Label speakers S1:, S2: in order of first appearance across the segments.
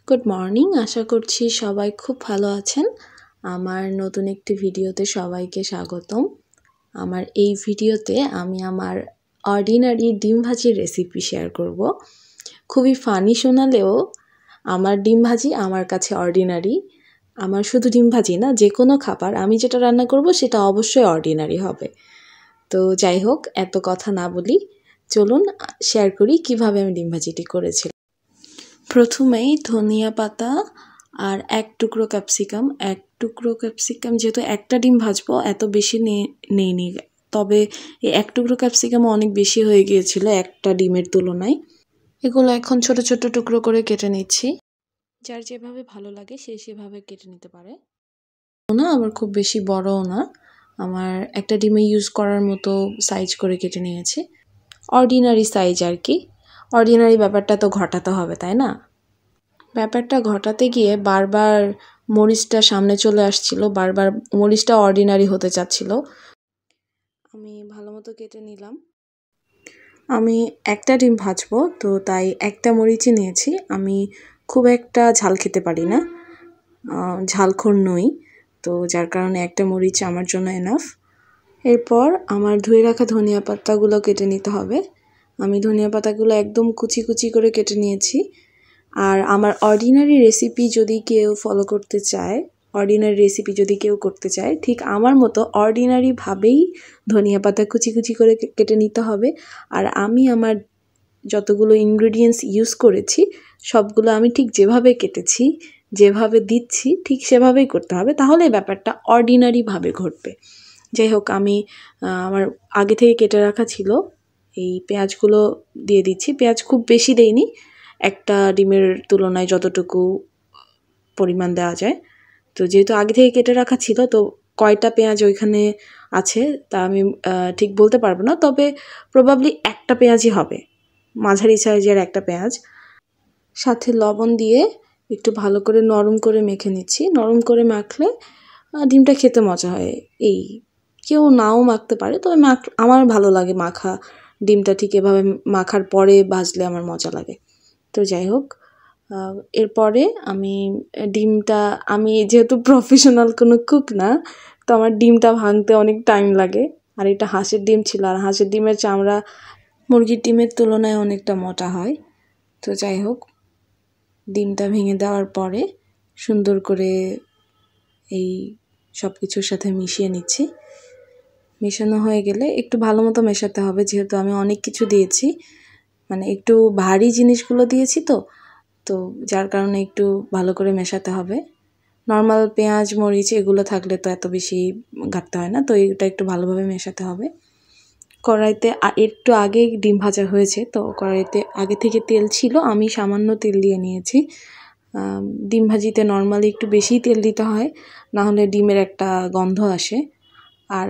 S1: Good morning, আশা করছি সবাই খুব ভালো আছেন। আমার নতুন একটি ভিডিওতে সবাইকে স্বাগতম। আমার এই ভিডিওতে আমি আমার অর্ডিনারি ডিম ভাজির রেসিপি শেয়ার করব। খুবই ফানি শোনালেও আমার ডিম ভাজি আমার কাছে অর্ডিনারি। আমার শুধু ডিম ভাজি না, যে কোনো খাবার আমি যেটা রান্না করব সেটা অবশ্যই অর্ডিনারি হবে। তো যাই হোক, এত কথা না বলি, চলুন শেয়ার করি কিভাবে আমি ডিম ভাজিটি করেছি। প্রথমেই ধনিয়া পাতা আর এক টুকরো ক্যাপসিকাম যেহেতু একটা ডিম ভাজবো এত বেশি নেইনি, তবে এই এক টুকরো ক্যাপসিকাম অনেক বেশি হয়ে গিয়েছিল একটা ডিমের তুলনায়। এগুলো এখন ছোট ছোট টুকরো করে কেটে নিচ্ছি। যার যেভাবে ভালো লাগে সে সেভাবে কেটে নিতে পারে না, আবার খুব বেশি বড়ও না। আমার একটা ডিমে ইউজ করার মতো সাইজ করে কেটে নিয়েছি, অর্ডিনারি সাইজ আর কি। অর্ডিনারি ব্যাপারটা তো ঘটাতে হবে, তাই না? ব্যাপারটা ঘটাতে গিয়ে বারবার মরিচটা সামনে চলে আসছিল, বারবার মরিচটা অর্ডিনারি হতে চাচ্ছিল। আমি ভালো মতো কেটে নিলাম। আমি একটা ডিম ভাজবো, তো তাই একটা মরিচই নিয়েছি। আমি খুব একটা ঝাল খেতে পারি না, ঝালখোর নই, তো যার কারণে একটা মরিচ আমার জন্য এনাফ। এরপর আমার ধুয়ে রাখা ধনিয়া পাতাগুলো কেটে নিতে হবে। আমি ধনিয়া পাতাগুলো একদম কুচি কুচি করে কেটে নিয়েছি। আর আমার অর্ডিনারি রেসিপি যদি কেউ করতে চায় ঠিক আমার মতো অর্ডিনারিভাবেই ধনিয়া পাতা কুচি কুচি করে কেটে নিতে হবে। আর আমি আমার যতগুলো ইনগ্রেডিয়েন্টস ইউজ করেছি সবগুলো আমি ঠিক যেভাবে কেটেছি, যেভাবে দিচ্ছি ঠিক সেভাবেই করতে হবে, তাহলে ব্যাপারটা অর্ডিনারিভাবে ঘটবে। যাই হোক, আমি আমার আগে থেকে কেটে রাখা ছিল এই পেঁয়াজগুলো দিয়ে দিচ্ছি। পেঁয়াজ খুব বেশি দেইনি, একটা ডিমের তুলনায় যতটুকু পরিমাণ দেওয়া যায়। তো যেহেতু আগে থেকে কেটে রাখা ছিল, তো কয়টা পেঁয়াজ ওইখানে আছে তা আমি ঠিক বলতে পারবো না, তবে প্রবাবলি একটা পেঁয়াজই হবে, মাঝারি সাইজের একটা পেঁয়াজ। সাথে লবণ দিয়ে একটু ভালো করে নরম করে মেখে নিচ্ছি। নরম করে মাখলে ডিমটা খেতে মজা হয়। এই কেউ নাও মাখতে পারে, তবে আমার ভালো লাগে মাখা ডিমটা, ঠিক এভাবে মাখার পরে ভাজলে আমার মজা লাগে। তো যাই হোক, এরপরে আমি যেহেতু প্রফেশনাল কোনো কুক না, তো আমার ডিমটা ভাঙতে অনেক টাইম লাগে। আর এটা হাঁসের ডিম ছিল, আর হাঁসের ডিমের চামড়া মুরগির ডিমের তুলনায় অনেকটা মোটা হয়। তো যাই হোক, ডিমটা ভেঙে দেওয়ার পরে সুন্দর করে এই সব কিছুর সাথে মিশিয়ে নিচ্ছি। মেশানো হয়ে গেলে একটু ভালো মতো মেশাতে হবে, যেহেতু আমি অনেক কিছু দিয়েছি, মানে একটু ভারী জিনিসগুলো দিয়েছি, তো যার কারণে একটু ভালো করে মেশাতে হবে। নর্মাল পেঁয়াজ মরিচ এগুলো থাকলে তো এত বেশি ঘাটতে হয় না, তো এটা একটু ভালোভাবে মেশাতে হবে। কড়াইতে একটু আগে ডিম ভাজা হয়েছে, তো কড়াইতে আগে থেকে তেল ছিল, আমি সামান্য তেল দিয়ে নিয়েছি। ডিম ভাজিতে নর্মালি একটু বেশিই তেল দিতে হয়, না হলে ডিমের একটা গন্ধ আসে। আর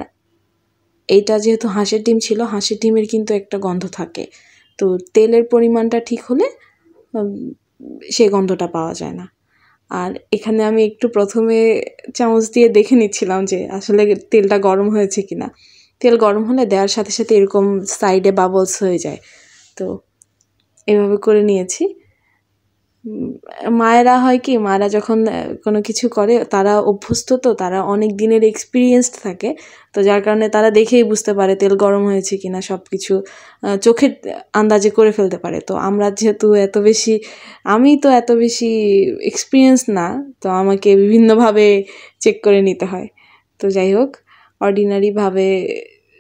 S1: এইটা যেহেতু হাঁসের ডিম ছিল, হাঁসের ডিমের কিন্তু একটা গন্ধ থাকে, তো তেলের পরিমাণটা ঠিক হলে সেই গন্ধটা পাওয়া যায় না। আর এখানে আমি একটু প্রথমে চামচ দিয়ে দেখে নিচ্ছিলাম যে আসলে তেলটা গরম হয়েছে কিনা। তেল গরম হলে দেওয়ার সাথে সাথে এরকম সাইডে বাবলস হয়ে যায়, তো এভাবে করে নিয়েছি। মায়েরা যখন কোনো কিছু করে তারা অভ্যস্ত, তো তারা অনেক দিনের এক্সপিরিয়েন্সড থাকে, তো যার কারণে তারা দেখেই বুঝতে পারে তেল গরম হয়েছে কিনা, সব কিছু চোখের আন্দাজে করে ফেলতে পারে। তো আমি তো এত বেশি এক্সপিরিয়েন্স না, তো আমাকে বিভিন্নভাবে চেক করে নিতে হয়। তো যাই হোক, অর্ডিনারিভাবে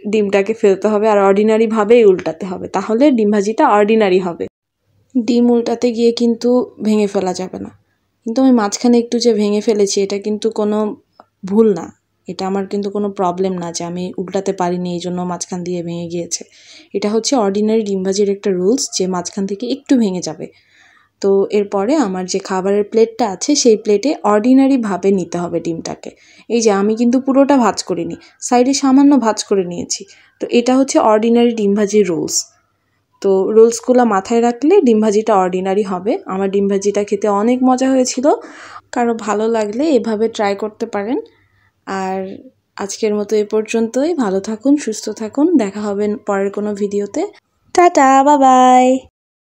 S1: ডিমটাকে ফেলতে হবে, আর অর্ডিনারিভাবেই উল্টাতে হবে, তাহলে ডিম ভাজিটা অর্ডিনারি হবে। ডিম উল্টাতে গিয়ে কিন্তু ভেঙে ফেলা যাবে না। কিন্তু আমি মাঝখানে একটু যে ভেঙে ফেলেছি, এটা কিন্তু কোনো ভুল না, এটা আমার কিন্তু কোনো প্রবলেম না যে আমি উল্টাতে পারিনি এই জন্য মাঝখান দিয়ে ভেঙে গিয়েছে। এটা হচ্ছে অর্ডিনারি ডিম ভাজির একটা রুলস, যে মাঝখান থেকে একটু ভেঙে যাবে। তো এরপরে আমার যে খাবারের প্লেটটা আছে সেই প্লেটে অর্ডিনারিভাবে নিতে হবে ডিমটাকে। এই যে আমি কিন্তু পুরোটা ভাজ করিনি, সাইডে সামান্য ভাজ করে নিয়েছি। তো এটা হচ্ছে অর্ডিনারি ডিম ভাজির রুলস। তো রুলসগুলো মাথায় রাখলে ডিম ভাজিটা অর্ডিনারি হবে। আমার ডিম ভাজিটা খেতে অনেক মজা হয়েছিল। কারো ভালো লাগলে এভাবে ট্রাই করতে পারেন। আর আজকের মতো এ পর্যন্তই। ভালো থাকুন, সুস্থ থাকুন, দেখা হবে পরের কোনো ভিডিওতে। Tata, bye bye.